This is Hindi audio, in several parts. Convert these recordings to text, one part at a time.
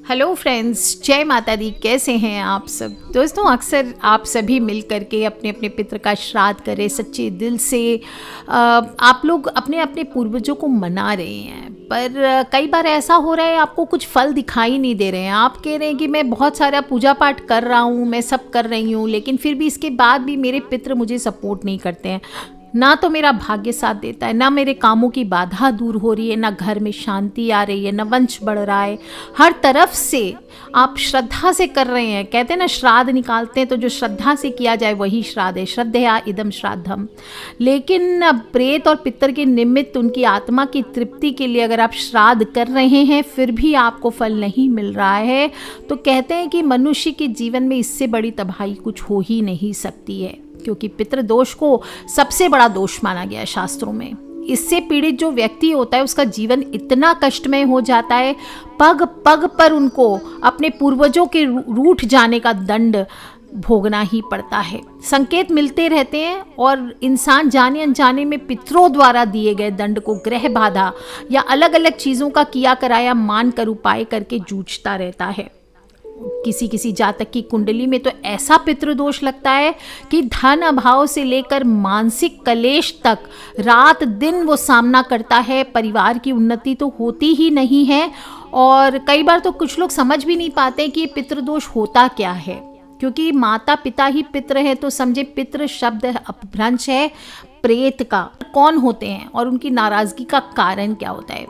हेलो फ्रेंड्स, जय माता दी। कैसे हैं आप सब दोस्तों? अक्सर आप सभी मिल करके अपने अपने पितृ का श्राद्ध करें सच्चे दिल से। आप लोग अपने अपने पूर्वजों को मना रहे हैं, पर कई बार ऐसा हो रहा है आपको कुछ फल दिखाई नहीं दे रहे हैं। आप कह रहे हैं कि मैं बहुत सारा पूजा पाठ कर रहा हूँ, मैं सब कर रही हूँ, लेकिन फिर भी इसके बाद भी मेरे पितृ मुझे सपोर्ट नहीं करते हैं। ना तो मेरा भाग्य साथ देता है, ना मेरे कामों की बाधा दूर हो रही है, ना घर में शांति आ रही है, ना वंश बढ़ रहा है। हर तरफ से आप श्रद्धा से कर रहे हैं। कहते हैं ना, श्राद्ध निकालते हैं तो जो श्रद्धा से किया जाए वही श्राद्ध है। श्रद्धया इदम श्राद्धम। लेकिन प्रेत और पितर के निमित्त उनकी आत्मा की तृप्ति के लिए अगर आप श्राद्ध कर रहे हैं फिर भी आपको फल नहीं मिल रहा है, तो कहते हैं कि मनुष्य के जीवन में इससे बड़ी तबाही कुछ हो ही नहीं सकती है, क्योंकि पितृदोष को सबसे बड़ा दोष माना गया है शास्त्रों में। इससे पीड़ित जो व्यक्ति होता है उसका जीवन इतना कष्टमय हो जाता है, पग पग पर उनको अपने पूर्वजों के रूठ जाने का दंड भोगना ही पड़ता है। संकेत मिलते रहते हैं और इंसान जाने अनजाने में पितरों द्वारा दिए गए दंड को ग्रह बाधा या अलग अलग चीज़ों का किया कराया मान कर उपाय करके जूझता रहता है। किसी किसी जातक की कुंडली में तो ऐसा पितृदोष लगता है कि धन अभाव से लेकर मानसिक कलेश तक रात दिन वो सामना करता है। परिवार की उन्नति तो होती ही नहीं है, और कई बार तो कुछ लोग समझ भी नहीं पाते कि ये पितृदोष होता क्या है, क्योंकि माता पिता ही पितृ है, तो समझे पितृ शब्द अपभ्रंश है प्रेत का। कौन होते हैं और उनकी नाराजगी का कारण क्या होता है?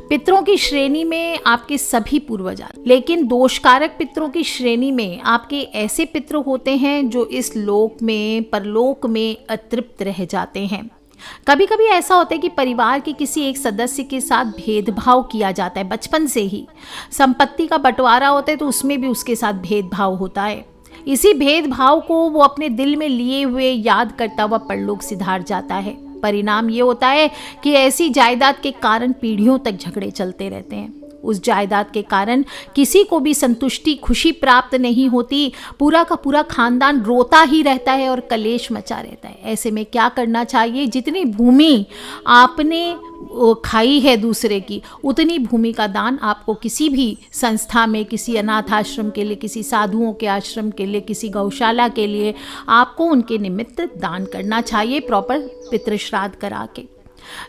पितरों की श्रेणी में आपके सभी पूर्वज आते, लेकिन दोषकारक पितरों की श्रेणी में आपके ऐसे पितृ होते हैं जो इस लोक में परलोक में अतृप्त रह जाते हैं। कभी कभी ऐसा होता है कि परिवार के किसी एक सदस्य के साथ भेदभाव किया जाता है बचपन से ही। संपत्ति का बंटवारा होता है तो उसमें भी उसके साथ भेदभाव होता है। इसी भेदभाव को वो अपने दिल में लिए हुए याद करता हुआ परलोक सिधार जाता है। परिणाम ये होता है कि ऐसी जायदाद के कारण पीढ़ियों तक झगड़े चलते रहते हैं। उस जायदाद के कारण किसी को भी संतुष्टि खुशी प्राप्त नहीं होती। पूरा का पूरा खानदान रोता ही रहता है और कलेश मचा रहता है। ऐसे में क्या करना चाहिए? जितनी भूमि आपने खाई है दूसरे की, उतनी भूमि का दान आपको किसी भी संस्था में, किसी अनाथ आश्रम के लिए, किसी साधुओं के आश्रम के लिए, किसी गौशाला के लिए आपको उनके निमित्त दान करना चाहिए, प्रॉपर पितृश्राद्ध करा के।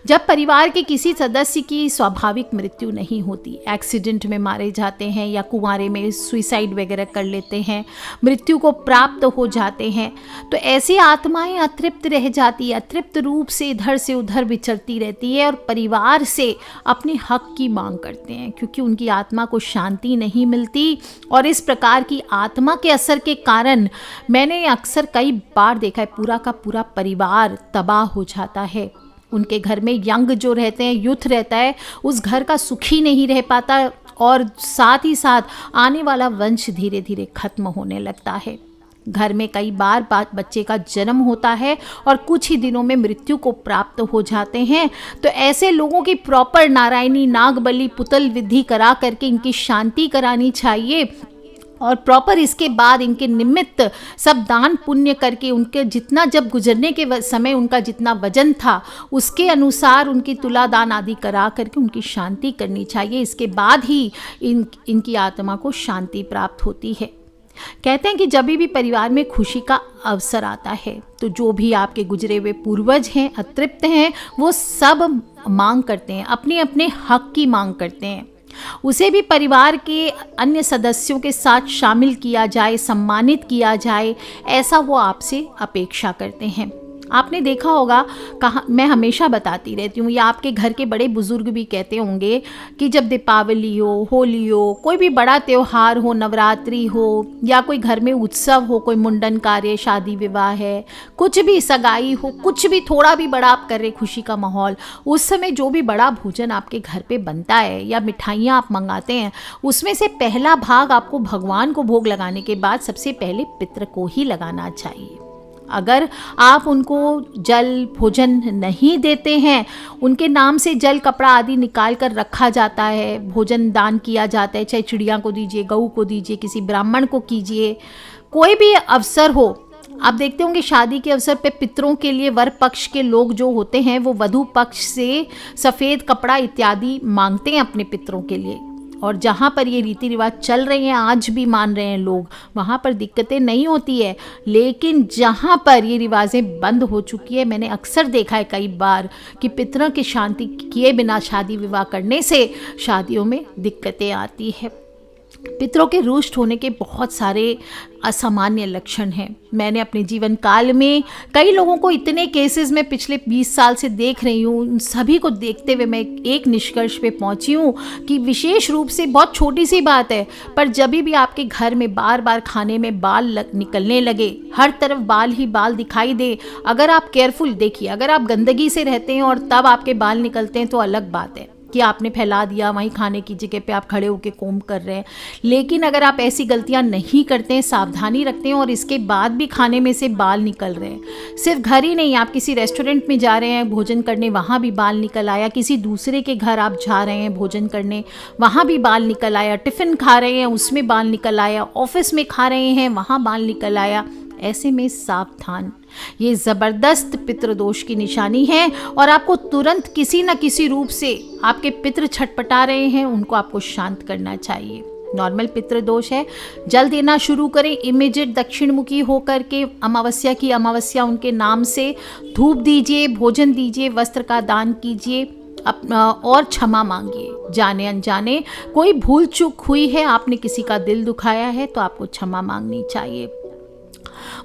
जब परिवार के किसी सदस्य की स्वाभाविक मृत्यु नहीं होती, एक्सीडेंट में मारे जाते हैं या कुंवारे में सुसाइड वगैरह कर लेते हैं, मृत्यु को प्राप्त हो जाते हैं, तो ऐसी आत्माएं अतृप्त रह जाती है, अतृप्त रूप से इधर से उधर विचरती रहती है और परिवार से अपने हक की मांग करते हैं, क्योंकि उनकी आत्मा को शांति नहीं मिलती। और इस प्रकार की आत्मा के असर के कारण मैंने अक्सर कई बार देखा है, पूरा का पूरा परिवार तबाह हो जाता है। उनके घर में यंग जो रहते हैं, यूथ रहता है, उस घर का सुखी नहीं रह पाता, और साथ ही साथ आने वाला वंश धीरे धीरे खत्म होने लगता है। घर में कई बार बच्चे का जन्म होता है और कुछ ही दिनों में मृत्यु को प्राप्त हो जाते हैं। तो ऐसे लोगों की प्रॉपर नारायणी नाग बलि पुतल विधि करा करके इनकी शांति करानी चाहिए, और प्रॉपर इसके बाद इनके निमित्त सब दान पुण्य करके उनके जितना, जब गुजरने के समय उनका जितना वजन था उसके अनुसार उनकी तुला दान आदि करा करके उनकी शांति करनी चाहिए। इसके बाद ही इनकी आत्मा को शांति प्राप्त होती है। कहते हैं कि जब भी परिवार में खुशी का अवसर आता है तो जो भी आपके गुजरे हुए पूर्वज हैं, अतृप्त हैं, वो सब मांग करते हैं, अपने अपने हक की मांग करते हैं। उसे भी परिवार के अन्य सदस्यों के साथ शामिल किया जाए, सम्मानित किया जाए, ऐसा वो आपसे अपेक्षा करते हैं। आपने देखा होगा, कहा मैं हमेशा बताती रहती हूँ, या आपके घर के बड़े बुजुर्ग भी कहते होंगे कि जब दीपावली हो, होली हो, कोई भी बड़ा त्यौहार हो, नवरात्रि हो, या कोई घर में उत्सव हो, कोई मुंडन कार्य, शादी विवाह है, कुछ भी सगाई हो, कुछ भी थोड़ा भी बड़ा आप कर रहे खुशी का माहौल, उस समय जो भी बड़ा भोजन आपके घर पे बनता है या मिठाइयाँ आप मंगाते हैं, उसमें से पहला भाग आपको भगवान को भोग लगाने के बाद सबसे पहले पितृ को ही लगाना चाहिए। अगर आप उनको जल भोजन नहीं देते हैं, उनके नाम से जल कपड़ा आदि निकाल कर रखा जाता है, भोजन दान किया जाता है, चाहे चिड़िया को दीजिए, गऊ को दीजिए, किसी ब्राह्मण को कीजिए, कोई भी अवसर हो। आप देखते होंगे शादी के अवसर पे पितरों के लिए वर पक्ष के लोग जो होते हैं वो वधू पक्ष से सफ़ेद कपड़ा इत्यादि मांगते हैं अपने पितरों के लिए। और जहाँ पर ये रीति रिवाज चल रहे हैं, आज भी मान रहे हैं लोग, वहाँ पर दिक्कतें नहीं होती है। लेकिन जहाँ पर ये रिवाजें बंद हो चुकी है, मैंने अक्सर देखा है कई बार कि पितरों की शांति किए बिना शादी विवाह करने से शादियों में दिक्कतें आती है। पितरों के रुष्ट होने के बहुत सारे असामान्य लक्षण हैं। मैंने अपने जीवन काल में कई लोगों को इतने केसेस में पिछले 20 साल से देख रही हूँ, उन सभी को देखते हुए मैं एक निष्कर्ष पे पहुँची हूँ कि विशेष रूप से बहुत छोटी सी बात है, पर जब भी आपके घर में बार बार खाने में बाल निकलने लगे, हर तरफ बाल ही बाल दिखाई दे, अगर आप केयरफुल देखिए, अगर आप गंदगी से रहते हैं और तब आपके बाल निकलते हैं तो अलग बात है कि आपने फैला दिया, वहीं खाने की जगह पे आप खड़े होकर कोम कर रहे हैं। लेकिन अगर आप ऐसी गलतियां नहीं करते हैं, सावधानी रखते हैं और इसके बाद भी खाने में से बाल निकल रहे हैं, सिर्फ घर ही नहीं, आप किसी रेस्टोरेंट में जा रहे हैं भोजन करने, वहाँ भी बाल निकल आया, किसी दूसरे के घर आप जा रहे हैं भोजन करने, वहाँ भी बाल निकल आया, टिफ़िन खा रहे हैं उसमें बाल निकल आया, ऑफिस में खा रहे हैं वहाँ बाल निकल आया, ऐसे में सावधान, ये ज़बरदस्त पितृदोष की निशानी है और आपको तुरंत किसी न किसी रूप से आपके पितृ छटपटा रहे हैं, उनको आपको शांत करना चाहिए। नॉर्मल पितृदोष है, जल देना शुरू करें, इमीडिएट दक्षिण मुखी होकर के अमावस्या की अमावस्या उनके नाम से धूप दीजिए, भोजन दीजिए, वस्त्र का दान कीजिए, अपना और क्षमा मांगिए। जाने अनजाने कोई भूल चूक हुई है, आपने किसी का दिल दुखाया है तो आपको क्षमा मांगनी चाहिए।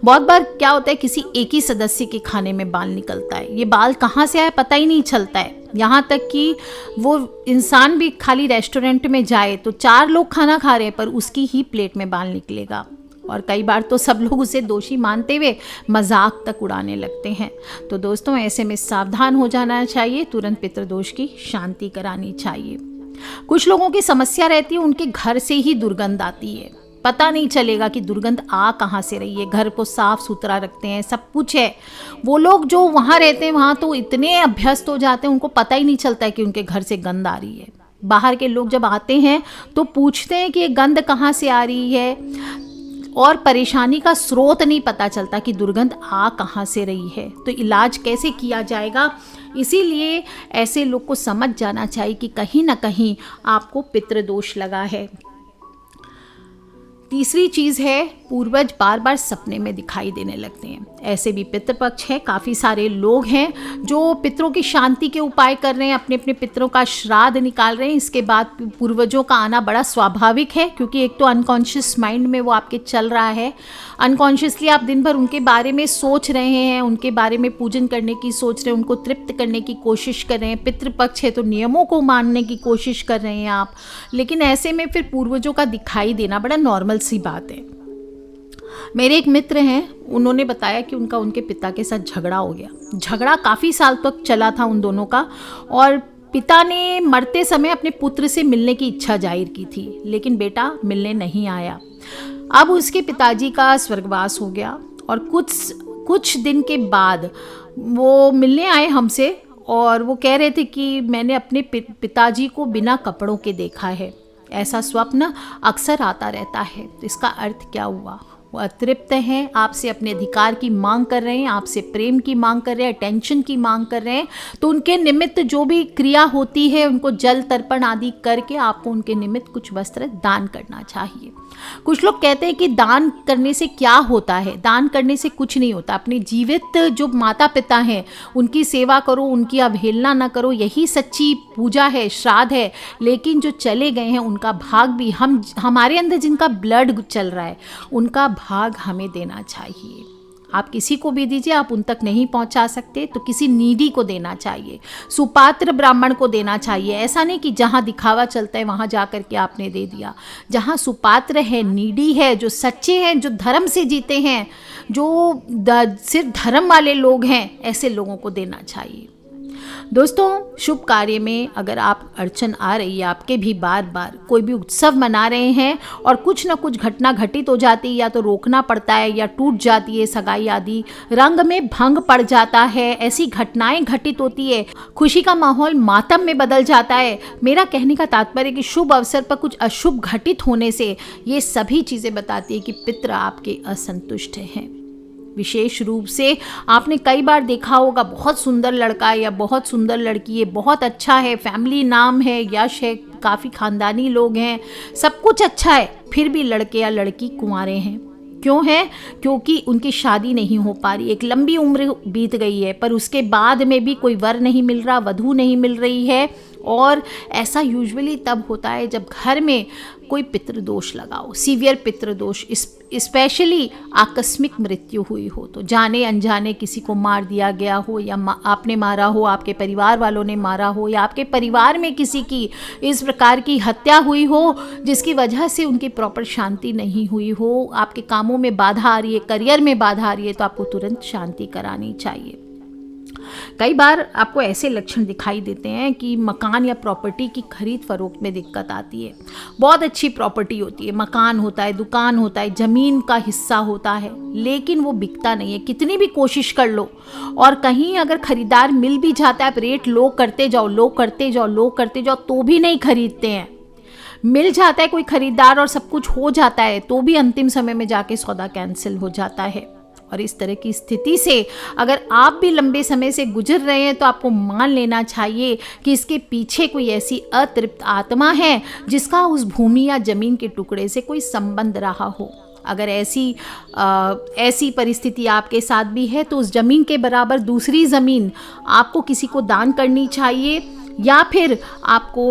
बहुत बार क्या होता है, किसी एक ही सदस्य के खाने में बाल निकलता है, ये बाल कहाँ से आए पता ही नहीं चलता है। यहाँ तक कि वो इंसान भी खाली रेस्टोरेंट में जाए तो 4 लोग खाना खा रहे हैं पर उसकी ही प्लेट में बाल निकलेगा, और कई बार तो सब लोग उसे दोषी मानते हुए मजाक तक उड़ाने लगते हैं। तो दोस्तों, ऐसे में सावधान हो जाना चाहिए, तुरंत पितृदोष की शांति करानी चाहिए। कुछ लोगों की समस्या रहती है, उनके घर से ही दुर्गंध आती है, पता नहीं चलेगा कि दुर्गंध आ कहाँ से रही है, घर को साफ सुथरा रखते हैं, सब कुछ है, वो लोग जो वहाँ रहते हैं वहाँ तो इतने अभ्यस्त हो जाते हैं, उनको पता ही नहीं चलता है कि उनके घर से गंध आ रही है। बाहर के लोग जब आते हैं तो पूछते हैं कि ये गंध कहाँ से आ रही है, और परेशानी का स्रोत नहीं पता चलता कि दुर्गंध आ कहाँ से रही है, तो इलाज कैसे किया जाएगा। इसीलिए ऐसे लोग को समझ जाना चाहिए कि कहीं ना कहीं आपको पितृदोष लगा है। तीसरी चीज़ है, पूर्वज बार बार सपने में दिखाई देने लगते हैं। ऐसे भी पितृपक्ष है, काफ़ी सारे लोग हैं जो पितरों की शांति के उपाय कर रहे हैं, अपने अपने पितरों का श्राद्ध निकाल रहे हैं। इसके बाद पूर्वजों का आना बड़ा स्वाभाविक है, क्योंकि एक तो अनकॉन्शियस माइंड में वो आपके चल रहा है, अनकॉन्शियसली आप दिन भर उनके बारे में सोच रहे हैं, उनके बारे में पूजन करने की सोच रहे हैं, उनको तृप्त करने की कोशिश कर रहे हैं। पितृपक्ष है तो नियमों को मानने की कोशिश कर रहे हैं आप, लेकिन ऐसे में फिर पूर्वजों का दिखाई देना बड़ा नॉर्मल सी बात है। मेरे एक मित्र हैं, उन्होंने बताया कि उनके पिता के साथ झगड़ा हो गया। झगड़ा काफ़ी साल तक चला था उन दोनों का, और पिता ने मरते समय अपने पुत्र से मिलने की इच्छा जाहिर की थी, लेकिन बेटा मिलने नहीं आया। अब उसके पिताजी का स्वर्गवास हो गया और कुछ दिन के बाद वो मिलने आए हमसे, और वो कह रहे थे कि मैंने अपने पिताजी को बिना कपड़ों के देखा है, ऐसा स्वप्न अक्सर आता रहता है। तो इसका अर्थ क्या हुआ, वो अतृप्त हैं, आपसे अपने अधिकार की मांग कर रहे हैं, आपसे प्रेम की मांग कर रहे हैं, अटेंशन की मांग कर रहे हैं। तो उनके निमित्त जो भी क्रिया होती है, उनको जल तर्पण आदि करके आपको उनके निमित्त कुछ वस्त्र दान करना चाहिए। कुछ लोग कहते हैं कि दान करने से क्या होता है, दान करने से कुछ नहीं होता। अपने जीवित जो माता पिता हैं उनकी सेवा करो, उनकी अवहेलना ना करो, यही सच्ची पूजा है, श्राद्ध है। लेकिन जो चले गए हैं उनका भाग भी हमारे अंदर जिनका ब्लड चल रहा है उनका भाग हमें देना चाहिए। आप किसी को भी दीजिए, आप उन तक नहीं पहुंचा सकते तो किसी नीडी को देना चाहिए, सुपात्र ब्राह्मण को देना चाहिए। ऐसा नहीं कि जहां दिखावा चलता है वहां जा कर के आपने दे दिया। जहां सुपात्र है, नीडी है, जो सच्चे हैं, जो धर्म से जीते हैं, जो सिर्फ धर्म वाले लोग हैं, ऐसे लोगों को देना चाहिए। दोस्तों, शुभ कार्य में अगर आप अड़चन आ रही है, आपके भी बार बार कोई भी उत्सव मना रहे हैं और कुछ ना कुछ घटना घटित हो जाती है, या तो रोकना पड़ता है या टूट जाती है सगाई आदि, रंग में भंग पड़ जाता है, ऐसी घटनाएं घटित होती है, खुशी का माहौल मातम में बदल जाता है। मेरा कहने का तात्पर्य कि शुभ अवसर पर कुछ अशुभ घटित होने से ये सभी चीज़ें बताती है कि पितृ आपके असंतुष्ट हैं। विशेष रूप से आपने कई बार देखा होगा, बहुत सुंदर लड़का या बहुत सुंदर लड़की है, बहुत अच्छा है, फैमिली नाम है, यश है, काफ़ी खानदानी लोग हैं, सब कुछ अच्छा है, फिर भी लड़के या लड़की कुंवारे हैं। क्यों है? क्योंकि उनकी शादी नहीं हो पा रही, एक लंबी उम्र बीत गई है, पर उसके बाद में भी कोई वर नहीं मिल रहा, वधू नहीं मिल रही है। और ऐसा यूजुअली तब होता है जब घर में कोई पितृदोष लगा हो, सीवियर पितृदोष, स्पेशली आकस्मिक मृत्यु हुई हो, तो जाने अनजाने किसी को मार दिया गया हो, या आपने मारा हो, आपके परिवार वालों ने मारा हो, या आपके परिवार में किसी की इस प्रकार की हत्या हुई हो जिसकी वजह से उनकी प्रॉपर शांति नहीं हुई हो, आपके कामों में बाधा आ रही है, करियर में बाधा आ रही है, तो आपको तुरंत शांति करानी चाहिए। कई बार आपको ऐसे लक्षण दिखाई देते हैं कि मकान या प्रॉपर्टी की खरीद फरोख्त में दिक्कत आती है। बहुत अच्छी प्रॉपर्टी होती है, मकान होता है, दुकान होता है, ज़मीन का हिस्सा होता है, लेकिन वो बिकता नहीं है, कितनी भी कोशिश कर लो। और कहीं अगर खरीदार मिल भी जाता है, आप रेट लो करते जाओ, लो करते जाओ, लो करते जाओ, तो भी नहीं खरीदते हैं। मिल जाता है कोई खरीदार और सब कुछ हो जाता है, तो भी अंतिम समय में जाके सौदा कैंसिल हो जाता है। और इस तरह की स्थिति से अगर आप भी लंबे समय से गुजर रहे हैं, तो आपको मान लेना चाहिए कि इसके पीछे कोई ऐसी अतृप्त आत्मा है जिसका उस भूमि या जमीन के टुकड़े से कोई संबंध रहा हो। अगर ऐसी परिस्थिति आपके साथ भी है, तो उस जमीन के बराबर दूसरी ज़मीन आपको किसी को दान करनी चाहिए, या फिर आपको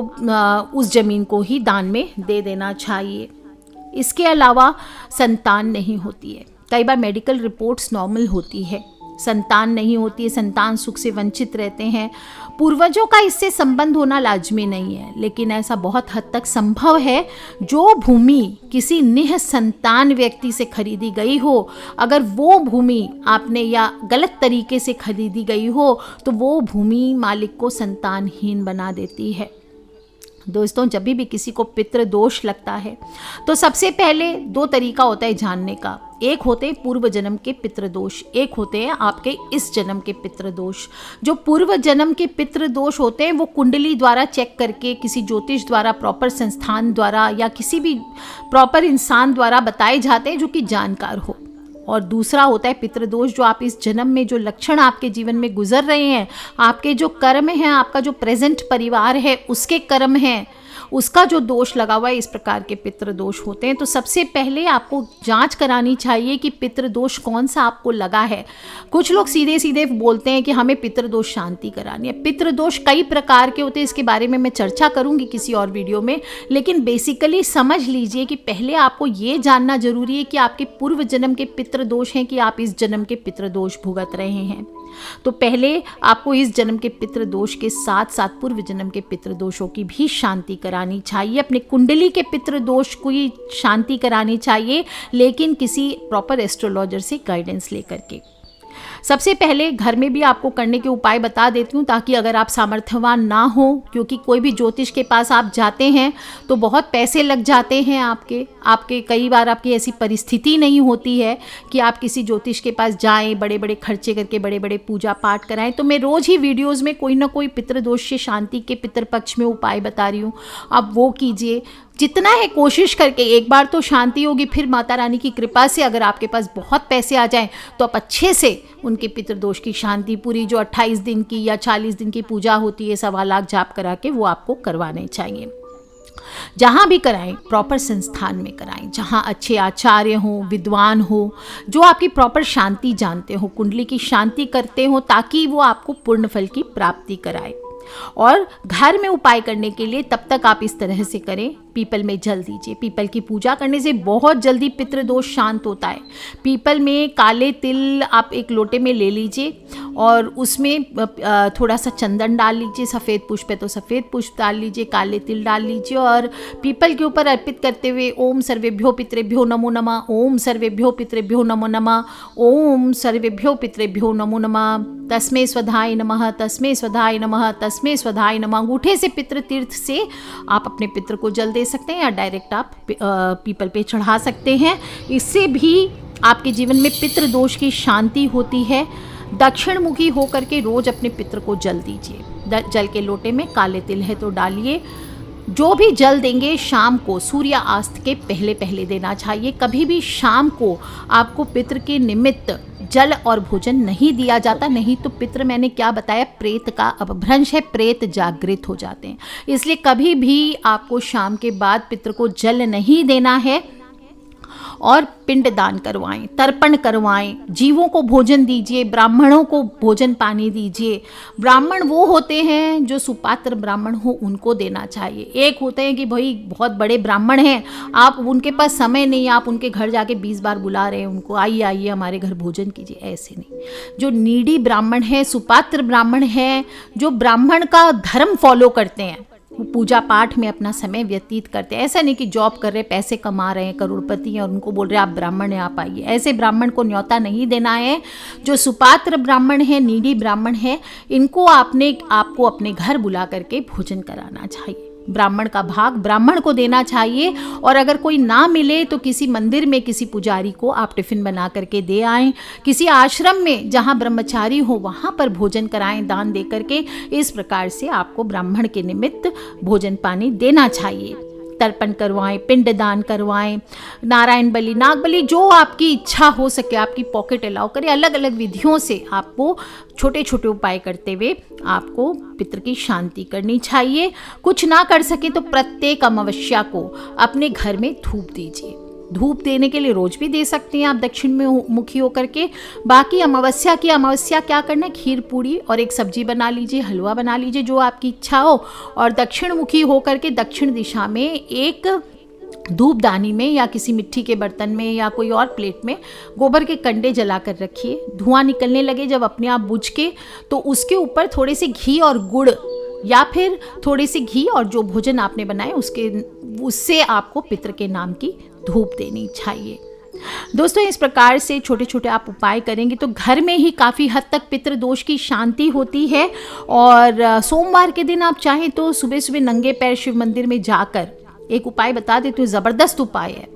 उस ज़मीन को ही दान में दे देना चाहिए। इसके अलावा संतान नहीं होती है, कई बार मेडिकल रिपोर्ट्स नॉर्मल होती है, संतान नहीं होती है, संतान सुख से वंचित रहते हैं, पूर्वजों का इससे संबंध होना लाजमी नहीं है, लेकिन ऐसा बहुत हद तक संभव है। जो भूमि किसी निःसंतान व्यक्ति से खरीदी गई हो, अगर वो भूमि आपने या गलत तरीके से खरीदी गई हो, तो वो भूमि मालिक को संतानहीन बना देती है। दोस्तों, जब भी किसी को पितृ दोष लगता है, तो सबसे पहले दो तरीका होता है जानने का। एक होते हैं पूर्व जन्म के पितृदोष, एक होते हैं आपके इस जन्म के पितृदोष। जो पूर्व जन्म के पितृदोष होते हैं वो कुंडली द्वारा चेक करके, किसी ज्योतिष द्वारा, प्रॉपर संस्थान द्वारा, या किसी भी प्रॉपर इंसान द्वारा बताए जाते हैं जो कि जानकार हो। और दूसरा होता है पितृदोष, जो आप इस जन्म में जो लक्षण आपके जीवन में गुजर रहे हैं, आपके जो कर्म हैं, आपका जो प्रेजेंट परिवार है उसके कर्म हैं, उसका जो दोष लगा हुआ है, इस प्रकार के पितृदोष होते हैं। तो सबसे पहले आपको जांच करानी चाहिए कि पितृदोष कौन सा आपको लगा है। कुछ लोग सीधे सीधे बोलते हैं कि हमें पितृदोष शांति करानी है। पितृदोष कई प्रकार के होते हैं, इसके बारे में मैं चर्चा करूंगी किसी और वीडियो में, लेकिन बेसिकली समझ लीजिए कि पहले आपको ये जानना जरूरी है कि आपके पूर्व जन्म के पितृदोष हैं कि आप इस जन्म के पितृदोष भुगत रहे हैं। तो पहले आपको इस जन्म के पितृदोष के साथ साथ पूर्व जन्म के पितृदोषों की भी शांति करानी चाहिए। अपने कुंडली के पितृदोष की शांति करानी चाहिए, लेकिन किसी प्रॉपर एस्ट्रोलॉजर से गाइडेंस लेकर के। सबसे पहले घर में भी आपको करने के उपाय बता देती हूँ, ताकि अगर आप सामर्थ्यवान ना हो, क्योंकि कोई भी ज्योतिष के पास आप जाते हैं तो बहुत पैसे लग जाते हैं आपके कई बार आपकी ऐसी परिस्थिति नहीं होती है कि आप किसी ज्योतिष के पास जाएं, बड़े बड़े खर्चे करके बड़े बड़े पूजा पाठ कराएं। तो मैं रोज़ ही वीडियोज़ में कोई ना कोई पितृदोष से शांति के पितृपक्ष में उपाय बता रही हूँ, आप वो कीजिए। जितना है कोशिश करके, एक बार तो शांति होगी, फिर माता रानी की कृपा से अगर आपके पास बहुत पैसे आ जाएं तो आप अच्छे से उनके पितृदोष की शांति पूरी जो 28 दिन की या 40 दिन की पूजा होती है, 1.25 लाख जाप करा के वो आपको करवाने चाहिए। जहाँ भी कराएं प्रॉपर संस्थान में कराएं, जहाँ अच्छे आचार्य हों, विद्वान हो, जो आपकी प्रॉपर शांति जानते हो, कुंडली की शांति करते हो, ताकि वो आपको पूर्ण फल की प्राप्ति कराए। और घर में उपाय करने के लिए तब तक आप इस तरह से करें, पीपल में जल दीजिए। पीपल की पूजा करने से बहुत जल्दी पितृदोष शांत होता है। पीपल में काले तिल आप एक लोटे में ले लीजिए और उसमें थोड़ा सा चंदन डाल लीजिए, सफ़ेद पुष्प है तो सफ़ेद पुष्प डाल लीजिए, काले तिल डाल लीजिए, और पीपल के ऊपर अर्पित करते हुए ओम सर्वेभ्यो पितृभ्यो नमो नमः, ओम सर्वेभ्यो पितृभ्यो नमो नमः, ओम सर्वेभ्यो पितृभ्यो नमो नमः, तस्मै स्वधाय नमः, तस्मै स्वधाय नमः, तस्मै स्वधाय नमः। अंगूठे से पितृ तीर्थ से आप अपने पितृ को जल दे सकते हैं, या डायरेक्ट आप पीपल पे चढ़ा सकते हैं। इससे भी आपके जीवन में पितृदोष की शांति होती है। दक्षिण मुखी होकर के रोज अपने पितृ को जल दीजिए। जल के लोटे में काले तिल है तो डालिए, जो भी जल देंगे शाम को सूर्यास्त के पहले पहले देना चाहिए। कभी भी शाम को आपको पितृ के निमित्त जल और भोजन नहीं दिया जाता, नहीं तो पितृ, मैंने क्या बताया, प्रेत का अपभ्रंश है, प्रेत जागृत हो जाते हैं। इसलिए कभी भी आपको शाम के बाद पितृ को जल नहीं देना है। और पिंडदान करवाएं, तर्पण करवाएं, जीवों को भोजन दीजिए, ब्राह्मणों को भोजन पानी दीजिए। ब्राह्मण वो होते हैं जो सुपात्र ब्राह्मण हो, उनको देना चाहिए। एक होते हैं कि भाई बहुत बड़े ब्राह्मण हैं, आप उनके पास समय नहीं, आप उनके घर जाके 20 बार बुला रहे हैं उनको, आइए आइए हमारे घर भोजन कीजिए, ऐसे नहीं। जो नीडी ब्राह्मण है, सुपात्र ब्राह्मण है, जो ब्राह्मण का धर्म फॉलो करते हैं, वो पूजा पाठ में अपना समय व्यतीत करते हैं। ऐसा नहीं कि जॉब कर रहे, पैसे कमा रहे हैं, करोड़पति हैं और उनको बोल रहे हैं आप ब्राह्मण हैं आप आइए, ऐसे ब्राह्मण को न्योता नहीं देना है। जो सुपात्र ब्राह्मण है, नीडी ब्राह्मण है, इनको आपको अपने घर बुला करके भोजन कराना चाहिए। ब्राह्मण का भाग ब्राह्मण को देना चाहिए। और अगर कोई ना मिले तो किसी मंदिर में किसी पुजारी को आप टिफ़िन बना करके दे आएं, किसी आश्रम में जहां ब्रह्मचारी हो वहां पर भोजन कराएं दान दे करके। इस प्रकार से आपको ब्राह्मण के निमित्त भोजन पानी देना चाहिए। तर्पण करवाएं, पिंडदान करवाएं, नारायण बलि, नाग बलि, जो आपकी इच्छा हो सके, आपकी पॉकेट अलाउ करे। अलग अलग विधियों से आपको छोटे छोटे उपाय करते हुए आपको पितृ की शांति करनी चाहिए। कुछ ना कर सके तो प्रत्येक अमावस्या को अपने घर में धूप दीजिए। धूप देने के लिए रोज भी दे सकते हैं आप दक्षिण में मुखी होकर के। बाकी अमावस्या क्या करना है, खीर पूड़ी और एक सब्जी बना लीजिए, हलवा बना लीजिए, जो आपकी इच्छा हो। और दक्षिण मुखी होकर के दक्षिण दिशा में एक धूपदानी में या किसी मिट्टी के बर्तन में या कोई और प्लेट में गोबर के कंडे जला कर रखिए। धुआं निकलने लगे जब अपने आप बुझ के, तो उसके ऊपर थोड़े से घी और गुड़ या फिर थोड़े से घी और जो भोजन आपने बनाए उससे आपको पितृ के नाम की धूप देनी चाहिए। दोस्तों, इस प्रकार से छोटे छोटे आप उपाय करेंगे तो घर में ही काफ़ी हद तक पितृदोष की शांति होती है। और सोमवार के दिन आप चाहें तो सुबह सुबह नंगे पैर शिव मंदिर में जाकर एक उपाय बता देते, ज़बरदस्त उपाय है।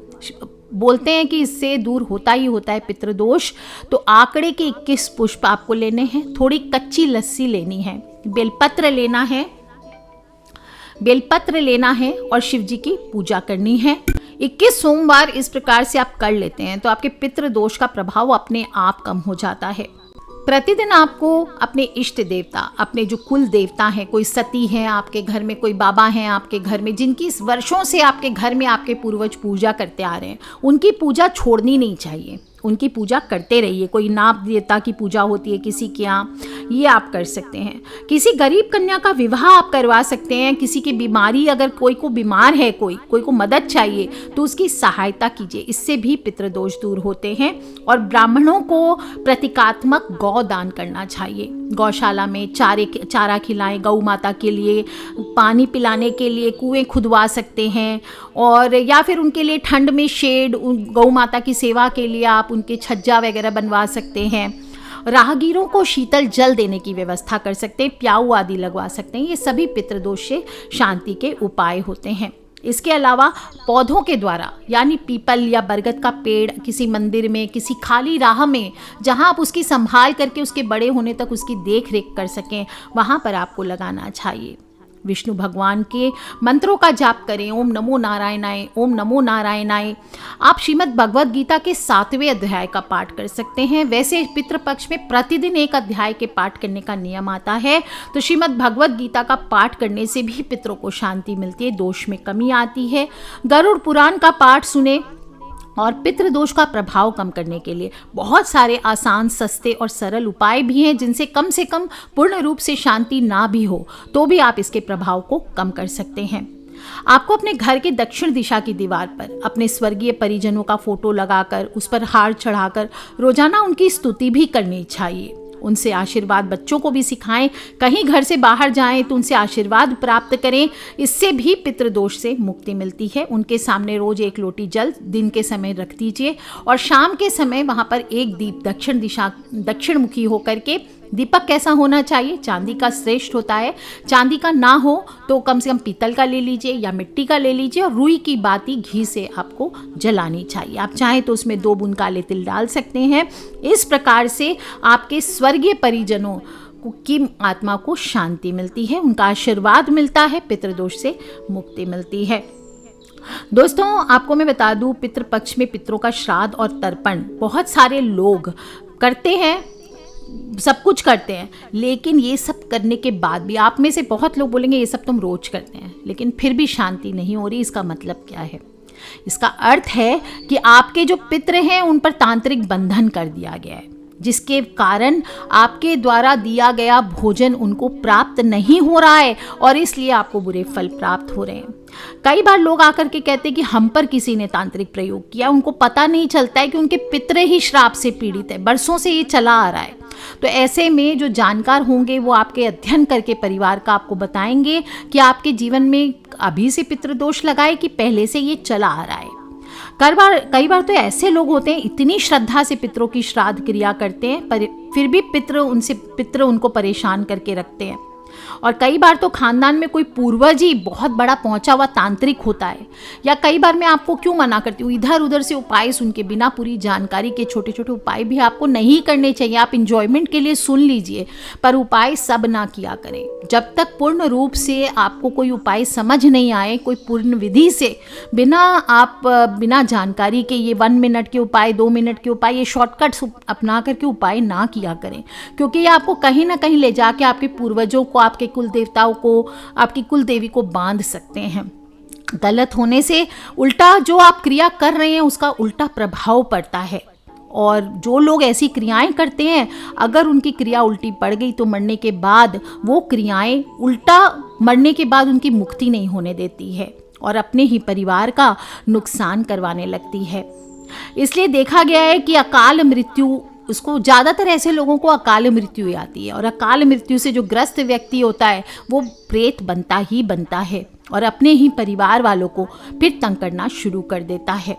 बोलते हैं कि इससे दूर होता ही होता है पितृदोष। तो आंकड़े के 21 पुष्प आपको लेने हैं, थोड़ी कच्ची लस्सी लेनी है, बेलपत्र लेना है और शिव जी की पूजा करनी है। 21 सोमवार इस प्रकार से आप कर लेते हैं तो आपके पितृदोष का प्रभाव अपने आप कम हो जाता है। प्रतिदिन आपको अपने इष्ट देवता, अपने जो कुल देवता हैं, कोई सती हैं आपके घर में, कोई बाबा हैं आपके घर में, जिनकी वर्षों से आपके घर में आपके पूर्वज पूजा करते आ रहे हैं, उनकी पूजा छोड़नी नहीं चाहिए। उनकी पूजा करते रहिए। कोई नाग देवता की पूजा होती है किसी के यहाँ, ये आप कर सकते हैं। किसी गरीब कन्या का विवाह आप करवा सकते हैं। किसी की बीमारी, अगर कोई को बीमार है, कोई को मदद चाहिए तो उसकी सहायता कीजिए, इससे भी पितृदोष दूर होते हैं। और ब्राह्मणों को प्रतीकात्मक गौ दान करना चाहिए। गौशाला में चारा खिलाएं, गौ माता के लिए पानी पिलाने के लिए कुएं खुदवा सकते हैं। और या फिर उनके लिए ठंड में शेड, गौ माता की सेवा के लिए आप उनके छज्जा वगैरह बनवा सकते हैं। राहगीरों को शीतल जल देने की व्यवस्था कर सकते हैं, प्याऊ आदि लगवा सकते हैं। ये सभी पितृदोष से शांति के उपाय होते हैं। इसके अलावा पौधों के द्वारा, यानी पीपल या बरगद का पेड़ किसी मंदिर में, किसी खाली राह में जहां आप उसकी संभाल करके उसके बड़े होने तक उसकी देख रेख कर सकें, वहां पर आपको लगाना चाहिए। विष्णु भगवान के मंत्रों का जाप करें, ओम नमो नारायणाय, ओम नमो नारायणाय। आप श्रीमद् भगवद गीता के 7वें अध्याय का पाठ कर सकते हैं। वैसे पितृपक्ष में प्रतिदिन एक अध्याय के पाठ करने का नियम आता है, तो श्रीमद् भगवद गीता का पाठ करने से भी पितरों को शांति मिलती है, दोष में कमी आती है। गरुड़ पुराण का पाठ सुने। और पितृदोष का प्रभाव कम करने के लिए बहुत सारे आसान, सस्ते और सरल उपाय भी हैं, जिनसे कम से कम पूर्ण रूप से शांति ना भी हो तो भी आप इसके प्रभाव को कम कर सकते हैं। आपको अपने घर के दक्षिण दिशा की दीवार पर अपने स्वर्गीय परिजनों का फोटो लगाकर उस पर हार चढ़ाकर रोजाना उनकी स्तुति भी करनी चाहिए। उनसे आशीर्वाद बच्चों को भी सिखाएं। कहीं घर से बाहर जाएं तो उनसे आशीर्वाद प्राप्त करें। इससे भी पितृदोष से मुक्ति मिलती है। उनके सामने रोज एक लोटी जल दिन के समय रख दीजिए और शाम के समय वहां पर एक दीप दक्षिण मुखी होकर के, दीपक कैसा होना चाहिए, चांदी का श्रेष्ठ होता है। चांदी का ना हो तो कम से कम पीतल का ले लीजिए या मिट्टी का ले लीजिए। और रुई की बाती घी से आपको जलानी चाहिए। आप चाहें तो उसमें 2 बूंद काले तिल डाल सकते हैं। इस प्रकार से आपके स्वर्गीय परिजनों की आत्मा को शांति मिलती है, उनका आशीर्वाद मिलता है, पितृदोष से मुक्ति मिलती है। दोस्तों आपको मैं बता दूं, पितृपक्ष में पितरों का श्राद्ध और तर्पण बहुत सारे लोग करते हैं, सब कुछ करते हैं, लेकिन ये सब करने के बाद भी आप में से बहुत लोग बोलेंगे ये सब तुम रोज करते हैं, लेकिन फिर भी शांति नहीं हो रही। इसका मतलब क्या है? इसका अर्थ है कि आपके जो पितृ हैं उन पर तांत्रिक बंधन कर दिया गया है, जिसके कारण आपके द्वारा दिया गया भोजन उनको प्राप्त नहीं हो रहा है और इसलिए आपको बुरे फल प्राप्त हो रहे हैं। कई बार लोग आकर के कहते हैं कि हम पर किसी ने तांत्रिक प्रयोग किया, उनको पता नहीं चलता है कि उनके पितृ ही श्राप से पीड़ित है, बरसों से ये चला आ रहा है। तो ऐसे में जो जानकार होंगे वो आपके अध्ययन करके परिवार का आपको बताएंगे कि आपके जीवन में अभी से पितृदोष लगाए कि पहले से ये चला आ रहा है। कई बार तो ऐसे लोग होते हैं इतनी श्रद्धा से पितरों की श्राद्ध क्रिया करते हैं, पर फिर भी पितृ उनको परेशान करके रखते हैं। और कई बार तो खानदान में कोई पूर्वज ही बहुत बड़ा पहुंचा हुआ तांत्रिक होता है। या कई बार मैं आपको क्यों मना करती हूँ, इधर उधर से उपाय सुन के, बिना पूरी जानकारी के छोटे छोटे उपाय भी आपको नहीं करने चाहिए। आप इंजॉयमेंट के लिए सुन लीजिए, पर उपाय सब ना किया करें। जब तक पूर्ण रूप से आपको कोई उपाय समझ नहीं आए, कोई पूर्ण विधि से, बिना जानकारी के ये 1 मिनट के उपाय, 2 मिनट के उपाय, ये शॉर्टकट्स अपना करके उपाय ना किया करें, क्योंकि ये आपको कहीं ना कहीं ले जाके आपके पूर्वजों को, आपके कुल देवताओं को, आपकी कुल देवी को बांध सकते हैं। गलत होने से उल्टा जो आप क्रिया कर रहे हैं उसका उल्टा प्रभाव पड़ता है। और जो लोग ऐसी क्रियाएं करते हैं, अगर उनकी क्रिया उल्टी पड़ गई तो मरने के बाद वो क्रियाएं उल्टा मरने के बाद उनकी मुक्ति नहीं होने देती है और अपने ही परिवार का नुकसान करवाने लगती है। इसलिए देखा गया है कि अकाल मृत्यु, उसको ज़्यादातर ऐसे लोगों को अकाल मृत्यु आती है, और अकाल मृत्यु से जो ग्रस्त व्यक्ति होता है वो प्रेत बनता ही बनता है और अपने ही परिवार वालों को फिर तंग करना शुरू कर देता है।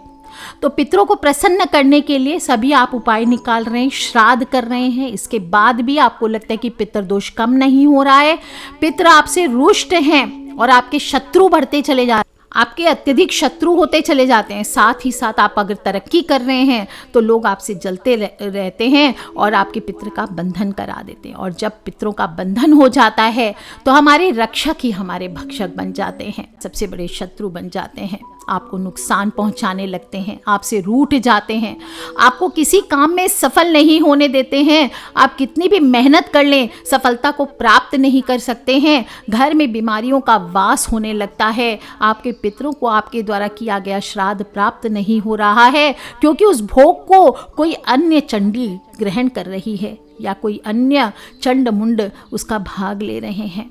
तो पितरों को प्रसन्न करने के लिए सभी आप उपाय निकाल रहे हैं, श्राद्ध कर रहे हैं, इसके बाद भी आपको लगता है कि पितृदोष कम नहीं हो रहा है, पितर आपसे रुष्ट हैं और आपके शत्रु बढ़ते चले जा रहे हैं, आपके अत्यधिक शत्रु होते चले जाते हैं। साथ ही साथ आप अगर तरक्की कर रहे हैं तो लोग आपसे जलते रहते हैं और आपके पितृ का बंधन करा देते हैं। और जब पितरों का बंधन हो जाता है तो हमारे रक्षक ही हमारे भक्षक बन जाते हैं, सबसे बड़े शत्रु बन जाते हैं, आपको नुकसान पहुंचाने लगते हैं, आपसे रूठ जाते हैं, आपको किसी काम में सफल नहीं होने देते हैं। आप कितनी भी मेहनत कर लें सफलता को प्राप्त नहीं कर सकते हैं। घर में बीमारियों का वास होने लगता है। आपके पितरों को आपके द्वारा किया गया श्राद्ध प्राप्त नहीं हो रहा है, क्योंकि उस भोग को कोई अन्य चंडी ग्रहण कर रही है या कोई अन्य चंड मुंड उसका भाग ले रहे हैं।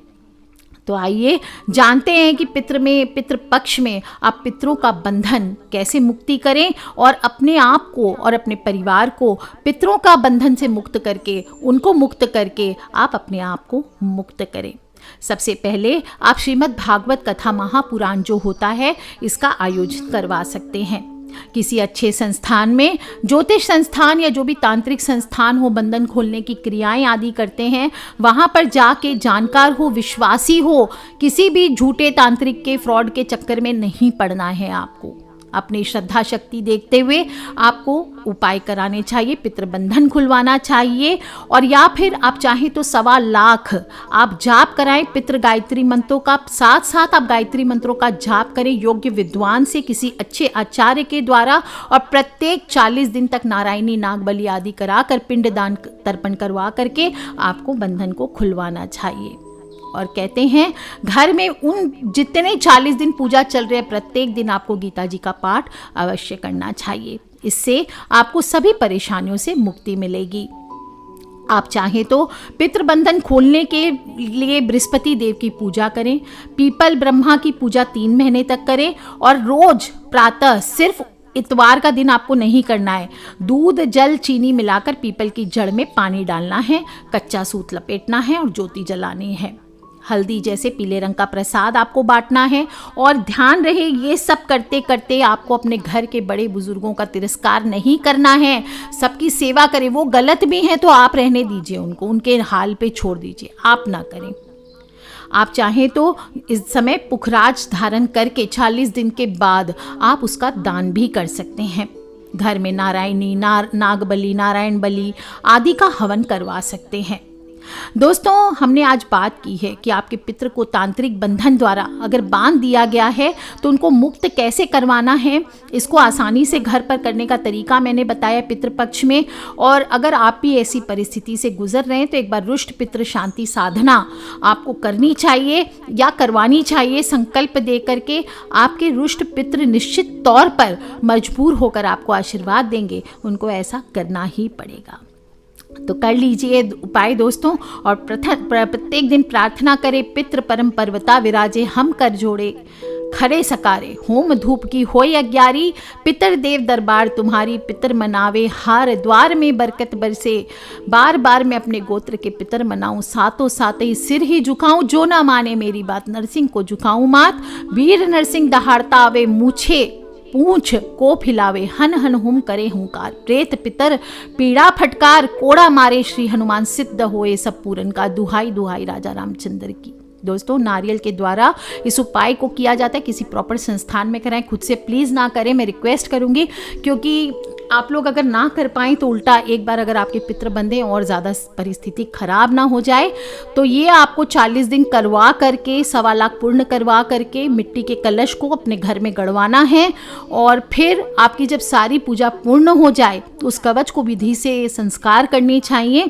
तो आइए जानते हैं कि पितृ पक्ष में आप पितरों का बंधन कैसे मुक्ति करें और अपने आप को और अपने परिवार को पितरों का बंधन से मुक्त करके, उनको मुक्त करके आप अपने आप को मुक्त करें। सबसे पहले आप श्रीमद् भागवत कथा महापुराण जो होता है इसका आयोजन करवा सकते हैं किसी अच्छे संस्थान में। ज्योतिष संस्थान या जो भी तांत्रिक संस्थान हो, बंधन खोलने की क्रियाएं आदि करते हैं, वहाँ पर जाके जानकार हो, विश्वासी हो, किसी भी झूठे तांत्रिक के फ्रॉड के चक्कर में नहीं पड़ना है। आपको अपनी श्रद्धा शक्ति देखते हुए आपको उपाय कराने चाहिए, पितृबंधन खुलवाना चाहिए, और या फिर आप चाहें तो 1.25 लाख आप जाप कराएं पितृ गायत्री मंत्रों का। साथ साथ आप गायत्री मंत्रों का जाप करें योग्य विद्वान से, किसी अच्छे आचार्य के द्वारा, और प्रत्येक 40 दिन तक नारायणी नाग बलि आदि कराकर पिंडदान तर्पण करवा करके आपको बंधन को खुलवाना चाहिए। और कहते हैं घर में उन जितने 40 दिन पूजा चल रहे हैं प्रत्येक दिन आपको गीता जी का पाठ अवश्य करना चाहिए। इससे आपको सभी परेशानियों से मुक्ति मिलेगी। आप चाहें तो पितृबंधन खोलने के लिए बृहस्पति देव की पूजा करें, पीपल ब्रह्मा की पूजा 3 महीने तक करें, और रोज प्रातः सिर्फ इतवार का दिन आपको नहीं करना है, दूध जल चीनी मिलाकर पीपल की जड़ में पानी डालना है, कच्चा सूत लपेटना है और ज्योति जलानी है। हल्दी जैसे पीले रंग का प्रसाद आपको बांटना है। और ध्यान रहे ये सब करते करते आपको अपने घर के बड़े बुजुर्गों का तिरस्कार नहीं करना है, सबकी सेवा करें। वो गलत भी हैं तो आप रहने दीजिए उनको, उनके हाल पे छोड़ दीजिए, आप ना करें। आप चाहें तो इस समय पुखराज धारण करके 40 दिन के बाद आप उसका दान भी कर सकते हैं। घर में नारायणी नाग बलि, नारायण बलि आदि का हवन करवा सकते हैं। दोस्तों, हमने आज बात की है कि आपके पितृ को तांत्रिक बंधन द्वारा अगर बांध दिया गया है तो उनको मुक्त कैसे करवाना है। इसको आसानी से घर पर करने का तरीका मैंने बताया पितृपक्ष में। और अगर आप भी ऐसी परिस्थिति से गुजर रहे हैं तो एक बार रुष्ट पितृ शांति साधना आपको करनी चाहिए या करवानी चाहिए। संकल्प दे करके आपके रुष्ट पितृ निश्चित तौर पर मजबूर होकर आपको आशीर्वाद देंगे, उनको ऐसा करना ही पड़ेगा। तो कर लीजिए उपाय दोस्तों, और प्रत्येक दिन प्रार्थना करें, पितृ परम पर्वता विराजे हम कर जोड़े खरे सकारे, होम धूप की होय अग्यारी, पितर देव दरबार तुम्हारी, पितर मनावे हार द्वार में बरकत बरसे, बार बार मैं अपने गोत्र के पितर मनाऊं, सातों सात ही सिर ही झुकाऊं, जो ना माने मेरी बात नरसिंह को झुकाऊं मात, वीर नरसिंह दहाड़ता आवे मूछे पूंछ को फिलावे, हन हन हुम करे हुंकार, प्रेत पितर पीड़ा फटकार, कोड़ा मारे श्री हनुमान, सिद्ध होए सब पूरन का, दुहाई दुहाई राजा रामचंद्र की। दोस्तों, नारियल के द्वारा इस उपाय को किया जाता है। किसी प्रॉपर संस्थान में कराएं, खुद से प्लीज़ ना करें, मैं रिक्वेस्ट करूंगी, क्योंकि आप लोग अगर ना कर पाएँ तो उल्टा एक बार अगर आपके पितृ बंधे और ज़्यादा परिस्थिति खराब ना हो जाए तो ये आपको 40 दिन करवा करके 1.25 लाख पूर्ण करवा करके मिट्टी के कलश को अपने घर में गड़वाना है। और फिर आपकी जब सारी पूजा पूर्ण हो जाए तो उस कवच को विधि से संस्कार करनी चाहिए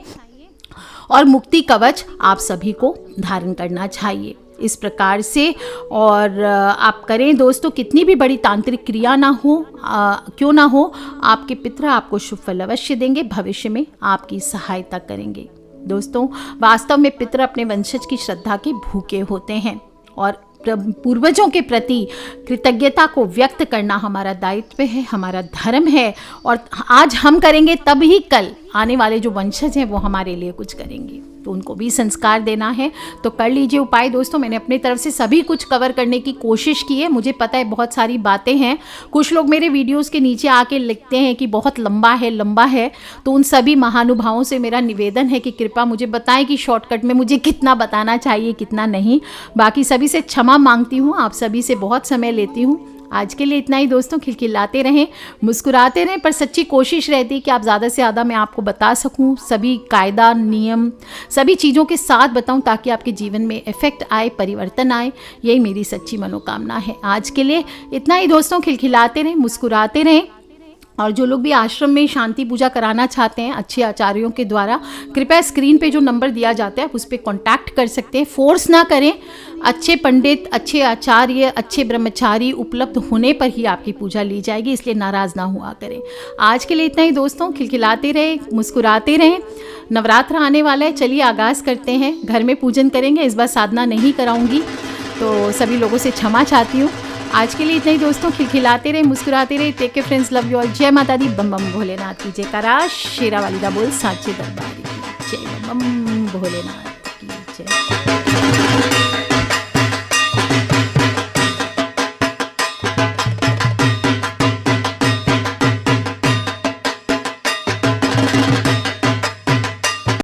और मुक्ति कवच आप सभी को धारण करना चाहिए इस प्रकार से। और आप करें दोस्तों, कितनी भी बड़ी तांत्रिक क्रिया ना हो क्यों ना हो, आपके पितृ आपको शुभ फल अवश्य देंगे, भविष्य में आपकी सहायता करेंगे। दोस्तों, वास्तव में पितृ अपने वंशज की श्रद्धा के भूखे होते हैं और पूर्वजों के प्रति कृतज्ञता को व्यक्त करना हमारा दायित्व है, हमारा धर्म है। और आज हम करेंगे तभी कल आने वाले जो वंशज हैं वो हमारे लिए कुछ करेंगे, तो उनको भी संस्कार देना है। तो कर लीजिए उपाय दोस्तों। मैंने अपनी तरफ से सभी कुछ कवर करने की कोशिश की है। मुझे पता है बहुत सारी बातें हैं, कुछ लोग मेरे वीडियोस के नीचे आके लिखते हैं कि बहुत लंबा है, तो उन सभी महानुभावों से मेरा निवेदन है कि कृपया मुझे बताएं कि शॉर्टकट में मुझे कितना बताना चाहिए, कितना नहीं। बाकी सभी से क्षमा मांगती हूँ, आप सभी से बहुत समय लेती हूँ। आज के लिए इतना ही दोस्तों। खिलखिलाते रहें, मुस्कुराते रहें, पर सच्ची कोशिश रहती है कि आप ज़्यादा से ज़्यादा मैं आपको बता सकूं, सभी कायदा नियम सभी चीज़ों के साथ बताऊं, ताकि आपके जीवन में इफेक्ट आए, परिवर्तन आए। यही मेरी सच्ची मनोकामना है। आज के लिए इतना ही दोस्तों। खिलखिलाते रहें, मुस्कुराते रहें। और जो लोग भी आश्रम में शांति पूजा कराना चाहते हैं अच्छे आचार्यों के द्वारा, कृपया स्क्रीन पे जो नंबर दिया जाता है उस पर कॉन्टैक्ट कर सकते हैं। फोर्स ना करें, अच्छे पंडित, अच्छे आचार्य, अच्छे ब्रह्मचारी उपलब्ध होने पर ही आपकी पूजा ली जाएगी, इसलिए नाराज़ ना हुआ करें। आज के लिए इतना ही दोस्तों। खिलखिलाते रहें, मुस्कुराते रहें। नवरात्र आने वाला है, चलिए आगाज़ करते हैं। घर में पूजन करेंगे, इस बार साधना नहीं कराऊंगी, तो सभी लोगों से क्षमा चाहती हूँ। आज के लिए इतना ही दोस्तों। खिलखिलाते रहे, मुस्कुराते रहे। Take care friends, love you all. जय माता दी, बम बम भोलेनाथ की जयकारा, शेरा वाली दा बोल, साचे दरबार की जय, बम बम भोलेनाथ।